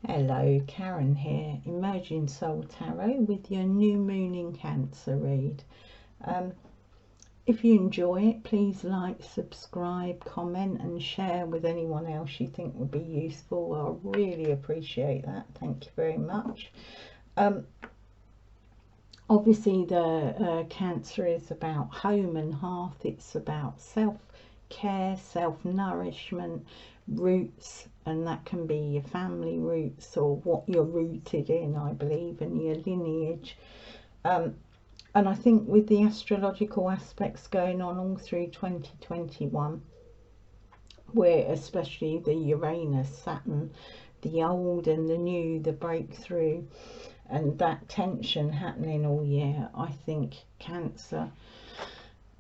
Hello, Karen here, Emerging Soul Tarot with your new moon in Cancer read. If you enjoy it, please like, subscribe, comment and share with anyone else you think would be useful. I really appreciate that. Thank you very much. Obviously the Cancer is about home and hearth. It's about self-care, self-nourishment, roots, and that can be your family roots or what you're rooted in, I believe, and your lineage. And I think with the astrological aspects going on all through 2021, where especially the Uranus, Saturn, the old and the new, the breakthrough, and that tension happening all year, I think Cancer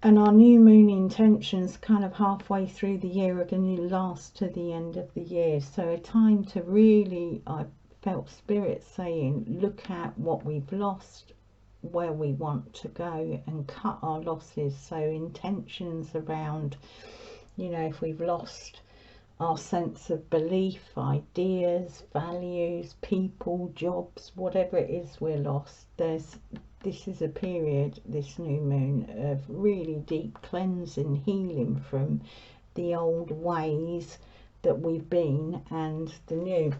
and our new moon intentions kind of halfway through the year are going to last to the end of the year. So a time to really, I felt Spirit saying, look at what we've lost, where we want to go, and cut our losses. So intentions around, you know, if we've lost our sense of belief, ideas, values, people, jobs, whatever it is we're lost, this is a period, this new moon, of really deep cleansing, healing from the old ways that we've been and the new.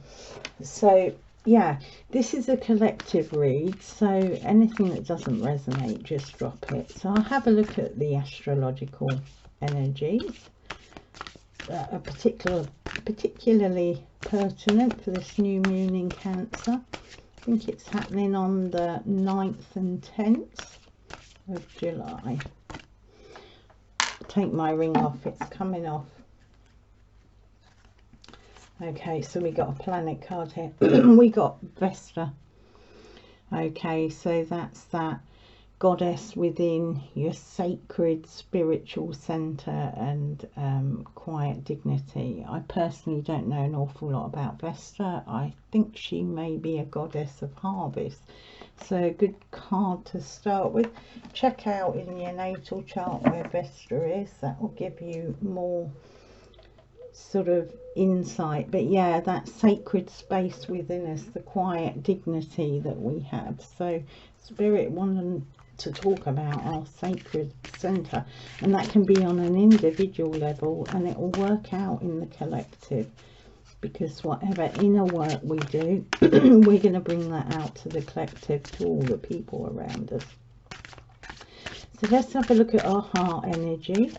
So yeah, this is a collective read, so anything that doesn't resonate, just drop it. So I'll have a look at the astrological energies that are particularly pertinent for this new moon in Cancer. I think it's happening on the 9th and 10th of July. Take my ring off, it's coming off. Okay, so we got a planet card here. We got Vesta. Okay, so that's that goddess within your sacred spiritual center and quiet dignity. I personally don't know an awful lot about Vesta. I think she may be a goddess of harvest, so a good card to start with. Check out in your natal chart where Vesta is. That will give you more sort of insight. But yeah, that sacred space within us, the quiet dignity that we have. So Spirit wanted to talk about our sacred center, and that can be on an individual level, and it will work out in the collective, because whatever inner work we do, we're going to bring that out to the collective, to all the people around us. So let's have a look at our heart energy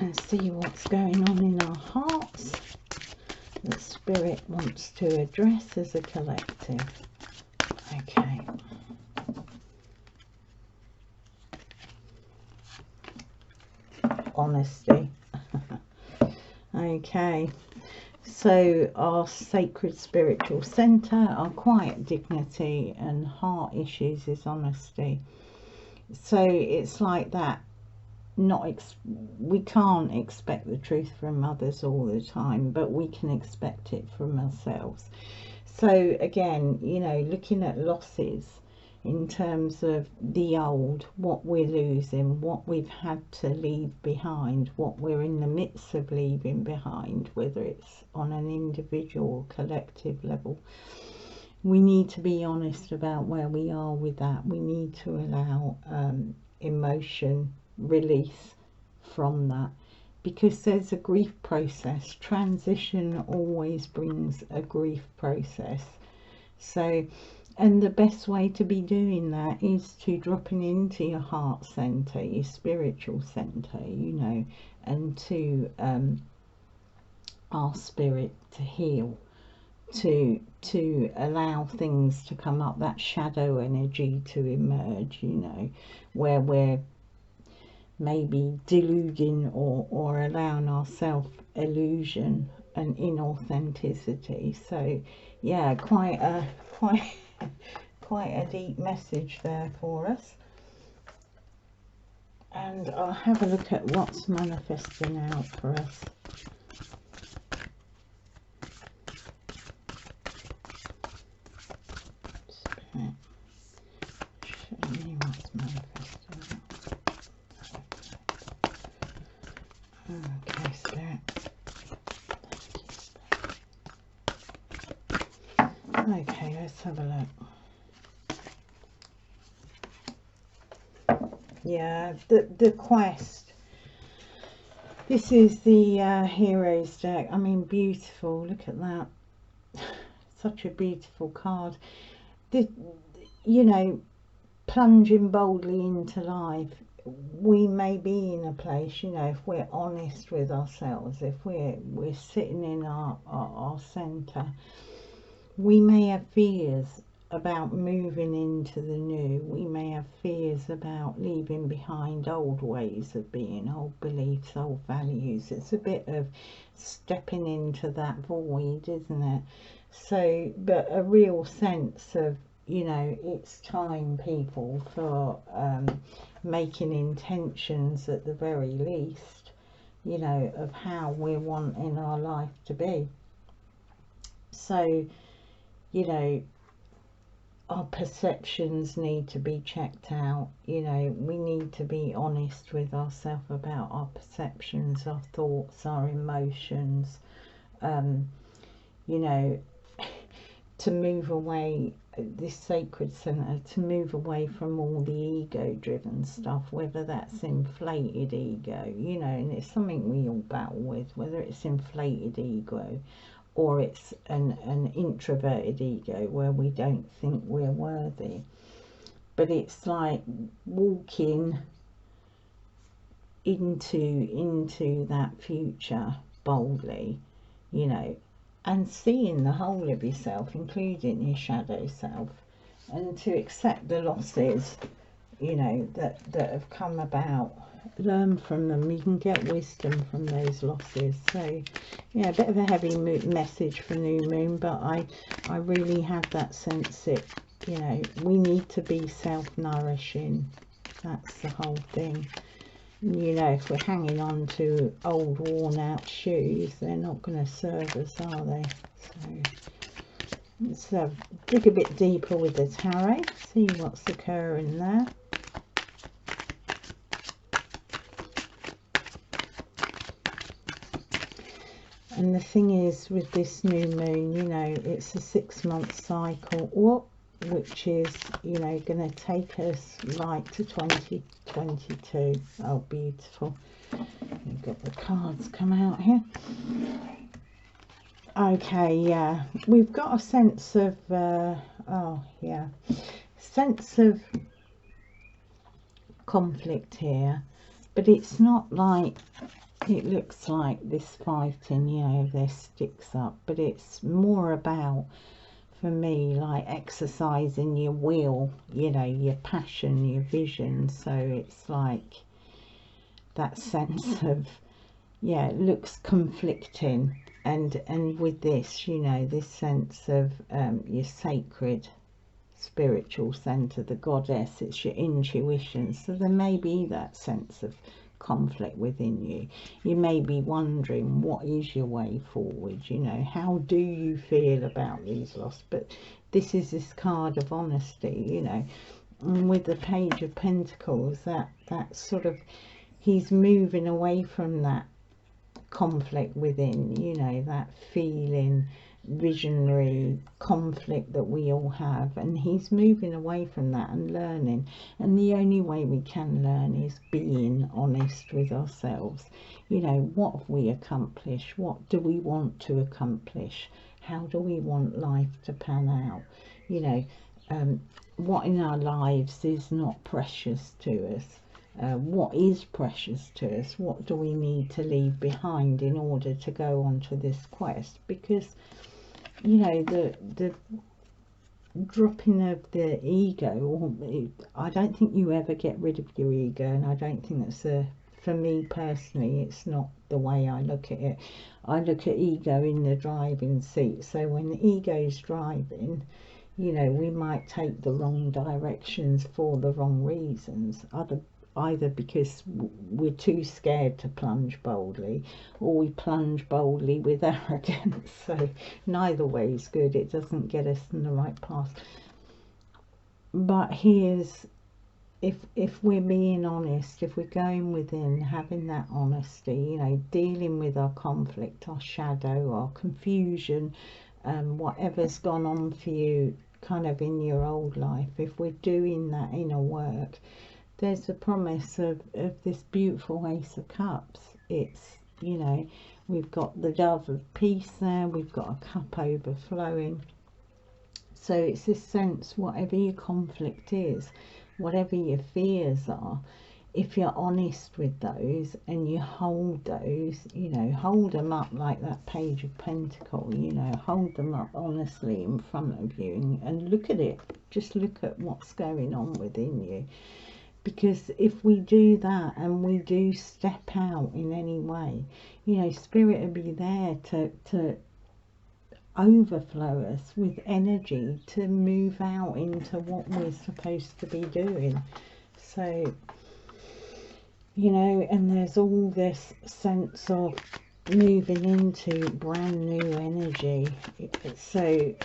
and see what's going on in our hearts that Spirit wants to address as a collective. Okay. Honesty. Okay, so our sacred spiritual center, our quiet dignity and heart issues is honesty. So it's like that, we can't expect the truth from others all the time, but we can expect it from ourselves. So again, you know, looking at losses in terms of the old, what we're losing, what we've had to leave behind, what we're in the midst of leaving behind, whether it's on an individual or collective level. We need to be honest about where we are with that. We need to allow emotion release from that, because there's a grief process. Transition always brings a grief process. So, and the best way to be doing that is to dropping into your heart center, your spiritual center, you know, and to ask Spirit to heal, to allow things to come up, that shadow energy to emerge, you know, where we're maybe deluding or allowing ourselves illusion and inauthenticity. So yeah, quite a deep message there for us. And I'll have a look at what's manifesting out for us. Spirit, show me what's manifesting out. Okay, Spirit. Okay, let's have a look. Yeah, the quest. This is the Heroes deck. I mean, beautiful. Look at that. Such a beautiful card. You know, plunging boldly into life. We may be in a place, you know, if we're honest with ourselves, if we're sitting in our centre, we may have fears about moving into the new. We may have fears about leaving behind old ways of being, old beliefs, old values. It's a bit of stepping into that void, isn't it? So, but a real sense of, you know, it's time, people, for making intentions at the very least, you know, of how we're wanting our life to be. So, you know, our perceptions need to be checked out. You know, we need to be honest with ourselves about our perceptions, our thoughts, our emotions. You know, to move away, this sacred center, to move away from all the ego driven stuff, whether that's inflated ego, you know, and it's something we all battle with, whether it's inflated ego or it's an introverted ego where we don't think we're worthy. But it's like walking into that future boldly, you know, and seeing the whole of yourself, including your shadow self, and to accept the losses, you know, that have come about. Learn from them. You can get wisdom from those losses. So yeah, a bit of a heavy message for new moon, but I really have that sense that, you know, we need to be self-nourishing. That's the whole thing. You know, if we're hanging on to old worn out shoes, they're not going to serve us, are they? So let's dig a bit deeper with the tarot, see what's occurring there. And the thing is, with this new moon, you know, it's a 6-month cycle, which is, you know, going to take us right to 2022. Oh, beautiful. We've got the cards come out here. Okay, yeah, we've got a sense of, oh, yeah, sense of conflict here, but it's not like, it looks like this fighting, you know, their sticks up, but it's more about, for me, like exercising your will, you know, your passion, your vision. So it's like that sense of, yeah, it looks conflicting, and with this, you know, this sense of your sacred spiritual center, the goddess, it's your intuition. So there may be that sense of conflict within you. You may be wondering, what is your way forward? You know, how do you feel about these losses? But this is this card of honesty, you know, and with the Page of Pentacles, that sort of, he's moving away from that conflict within, you know, that feeling, visionary conflict that we all have, and he's moving away from that and learning. And the only way we can learn is being honest with ourselves. You know, what have we accomplished? What do we want to accomplish? How do we want life to pan out? You know, what in our lives is not precious to us? What is precious to us? What do we need to leave behind in order to go on to this quest? Because, you know, the dropping of the ego, I don't think you ever get rid of your ego, and I don't think that's for me personally, it's not the way I look at it. I look at ego in the driving seat. So when the ego's driving, you know, we might take the wrong directions for the wrong reasons, either because we're too scared to plunge boldly, or we plunge boldly with arrogance. So neither way is good. It doesn't get us in the right path. But here's, if we're being honest, if we're going within, having that honesty, you know, dealing with our conflict, our shadow, our confusion, whatever's gone on for you kind of in your old life, if we're doing that inner work, there's a promise of this beautiful Ace of Cups. It's, you know, we've got the Dove of Peace there, we've got a cup overflowing. So it's this sense, whatever your conflict is, whatever your fears are, if you're honest with those and you hold those, you know, hold them up like that Page of Pentacles, you know, hold them up honestly in front of you and look at it. Just look at what's going on within you. Because if we do that and we do step out in any way, you know, Spirit will be there to overflow us with energy to move out into what we're supposed to be doing. So, you know, and there's all this sense of moving into brand new energy. So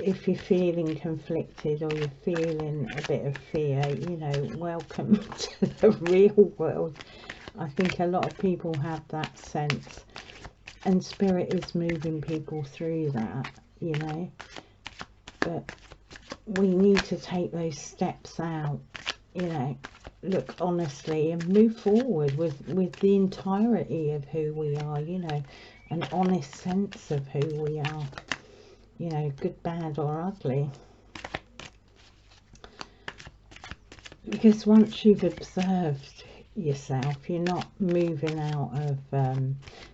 if you're feeling conflicted or you're feeling a bit of fear, you know, welcome to the real world. I think a lot of people have that sense, and Spirit is moving people through that, you know. But we need to take those steps out, you know, look honestly and move forward with the entirety of who we are, you know, an honest sense of who we are, you know, good, bad or ugly. Because once you've observed yourself, you're not moving out of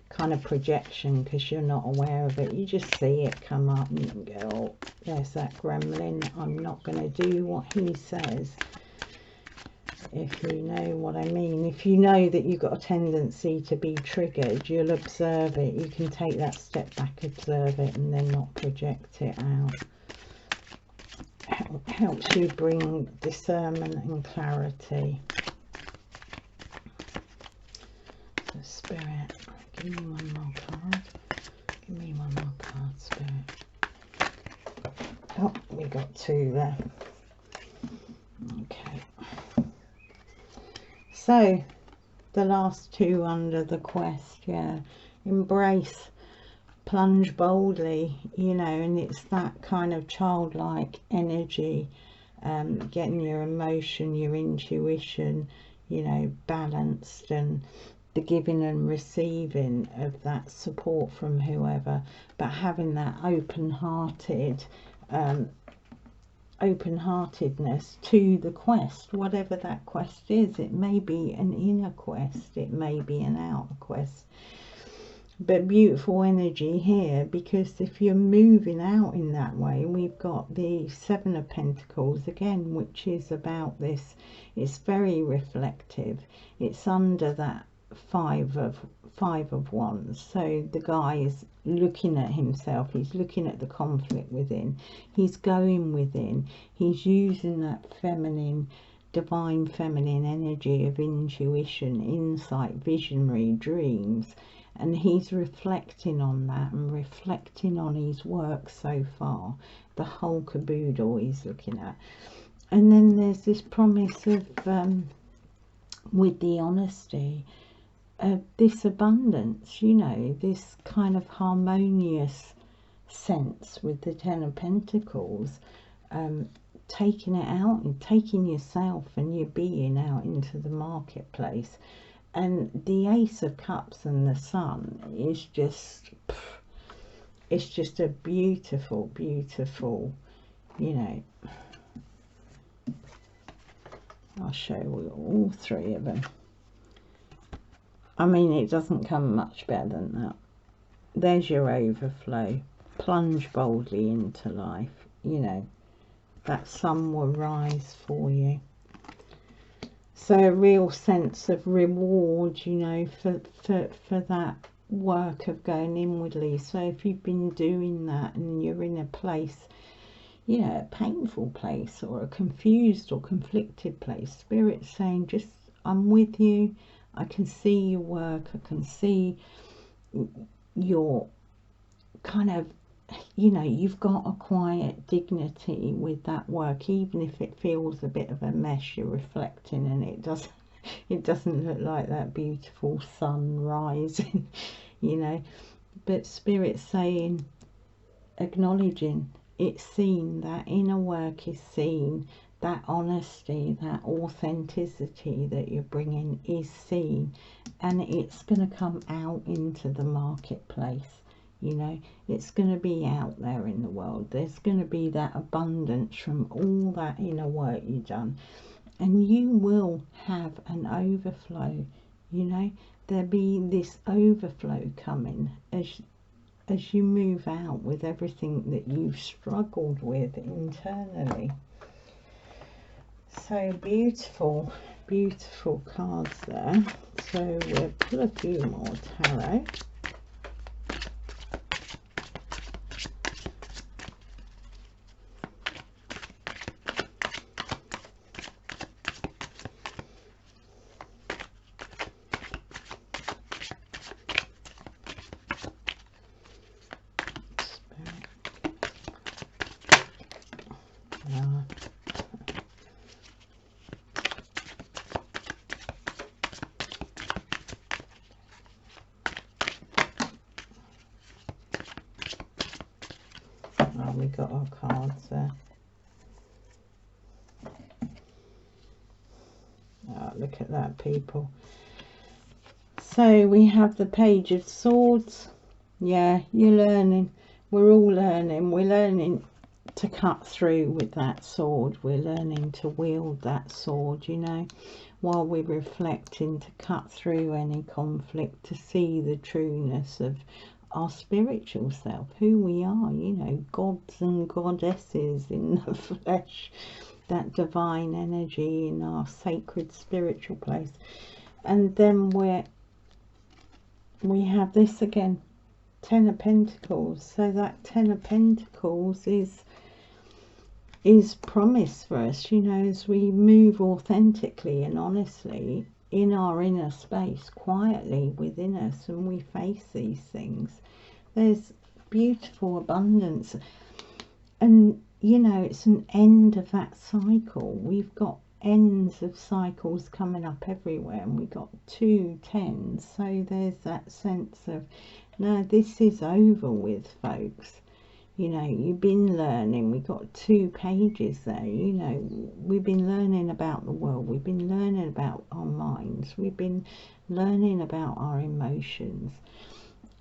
kind of projection because you're not aware of it. You just see it come up and you can go, oh, there's that gremlin, I'm not going to do what he says. If you know what I mean, if you know that you've got a tendency to be triggered, you'll observe it. You can take that step back, observe it, and then not project it out. Helps you bring discernment and clarity. So Spirit, give me one more card. Give me one more card, Spirit. Oh, we got two there. Okay. So, the last two under the quest, yeah. Embrace, plunge boldly, you know, and it's that kind of childlike energy, getting your emotion, your intuition, you know, balanced, and the giving and receiving of that support from whoever, but having that open-heartedness to the quest, whatever that quest is. It may be an inner quest, it may be an outer quest, but beautiful energy here, because if you're moving out in that way, we've got the Seven of Pentacles again, which is about this. It's very reflective. It's under that Five of Wands. So the guy is looking at himself, he's looking at the conflict within, he's going within, he's using that feminine, divine feminine energy of intuition, insight, visionary dreams, and he's reflecting on that and reflecting on his work so far, the whole caboodle he's looking at. And then there's this promise of with the honesty, this abundance, you know, this kind of harmonious sense with the Ten of Pentacles, taking it out and taking yourself and your being out into the marketplace. And the Ace of Cups and the Sun is just, it's just a beautiful, beautiful, you know, I'll show you all three of them. I mean, it doesn't come much better than that. There's your overflow. Plunge boldly into life. You know, that sun will rise for you. So a real sense of reward, you know, for that work of going inwardly. So if you've been doing that and you're in a place, you know, a painful place or a confused or conflicted place, Spirit's saying, just, I'm with you. I can see your work, I can see your kind of, you know, you've got a quiet dignity with that work, even if it feels a bit of a mess. You're reflecting, and it doesn't look like that beautiful sun rising, you know. But Spirit's saying, acknowledging it's seen, that inner work is seen, that honesty, that authenticity that you're bringing is seen, and it's going to come out into the marketplace. You know, it's going to be out there in the world. There's going to be that abundance from all that inner work you've done, and you will have an overflow. You know, there'll be this overflow coming as you move out with everything that you've struggled with internally. So beautiful, beautiful cards there. So we'll pull a few more tarot. We got our cards there. Oh, look at that, people. So we have the Page of Swords. Yeah, you're learning. We're all learning. We're learning to cut through with that sword. We're learning to wield that sword, you know, while we're reflecting, to cut through any conflict, to see the trueness of our spiritual self, who we are, you know, gods and goddesses in the flesh, that divine energy in our sacred spiritual place. And then we have this again, Ten of Pentacles. So that Ten of Pentacles is promise for us, you know, as we move authentically and honestly in our inner space, quietly within us, and we face these things. There's beautiful abundance, and you know, it's an end of that cycle. We've got ends of cycles coming up everywhere, and we've got 2 10s, so there's that sense of, no, this is over with, folks. You know, you've been learning. We've got 2 pages there. You know, we've been learning about the world. We've been learning about our minds. We've been learning about our emotions.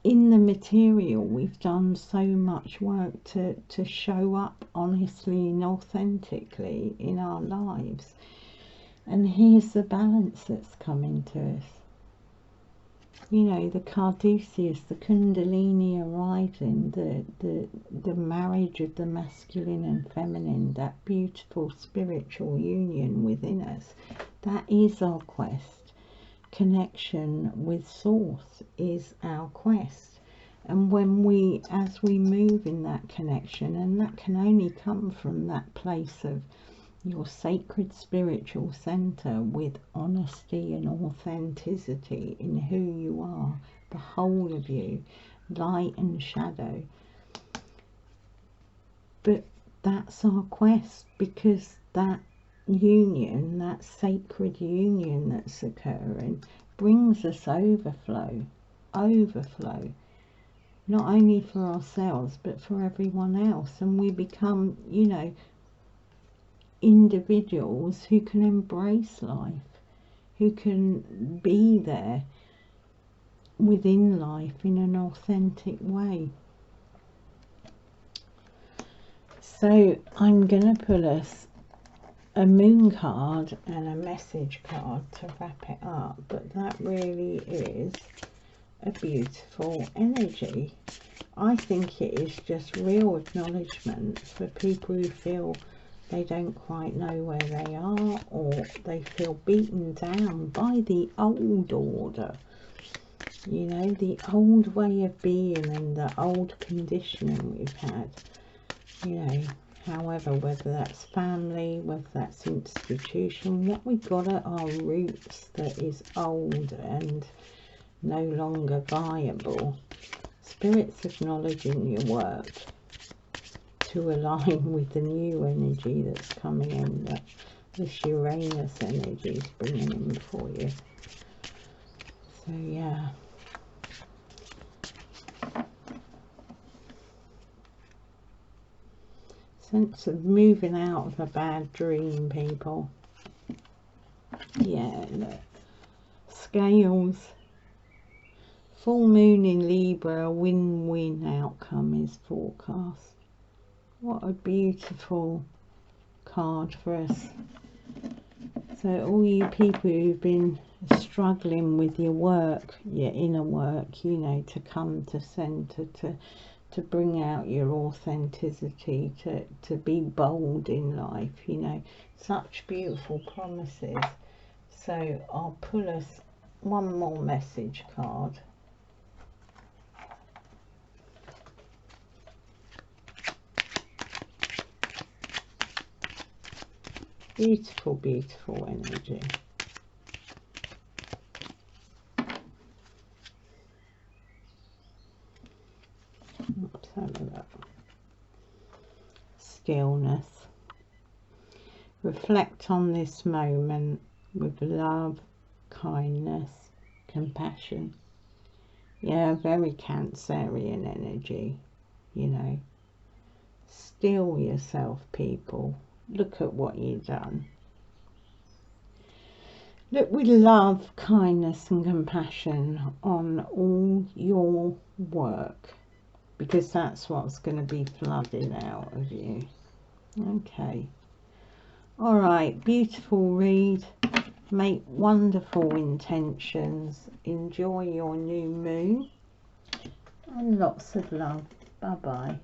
In the material, we've done so much work to show up honestly and authentically in our lives. And here's the balance that's coming to us. You know, the Carduceus, the Kundalini arising, the marriage of the masculine and feminine, that beautiful spiritual union within us. That is our quest. Connection with Source is our quest. And when as we move in that connection, and that can only come from that place of your sacred spiritual center, with honesty and authenticity in who you are, the whole of you, light and shadow. But that's our quest, because that union, that sacred union that's occurring, brings us overflow, not only for ourselves but for everyone else. And we become, you know, individuals who can embrace life, who can be there within life in an authentic way. So I'm going to pull us a moon card and a message card to wrap it up, but that really is a beautiful energy. I think it is just real acknowledgement for people who feel they don't quite know where they are, or they feel beaten down by the old order, you know, the old way of being and the old conditioning we've had, you know. However, whether that's family, whether that's institution, what we've got at our roots that is old and no longer viable. Spirit's acknowledging your work to align with the new energy that's coming in, that this Uranus energy is bringing in for you. So yeah. Sense of moving out of a bad dream, people. Yeah, look. Scales. Full moon in Libra, a win-win outcome is forecast. What a beautiful card for us. So all you people who've been struggling with your work, your inner work, you know, to come to centre, to bring out your authenticity, to be bold in life, you know, such beautiful promises. So I'll pull us one more message card. Beautiful, beautiful energy. Let's have a look. Stillness. Reflect on this moment with love, kindness, compassion. Yeah, very Cancerian energy, you know. Still yourself, people. Look at what you've done. Look with love, kindness and compassion on all your work, because that's what's going to be flooding out of you. Okay. All right, beautiful read. Make wonderful intentions. Enjoy your new moon. And lots of love. Bye-bye.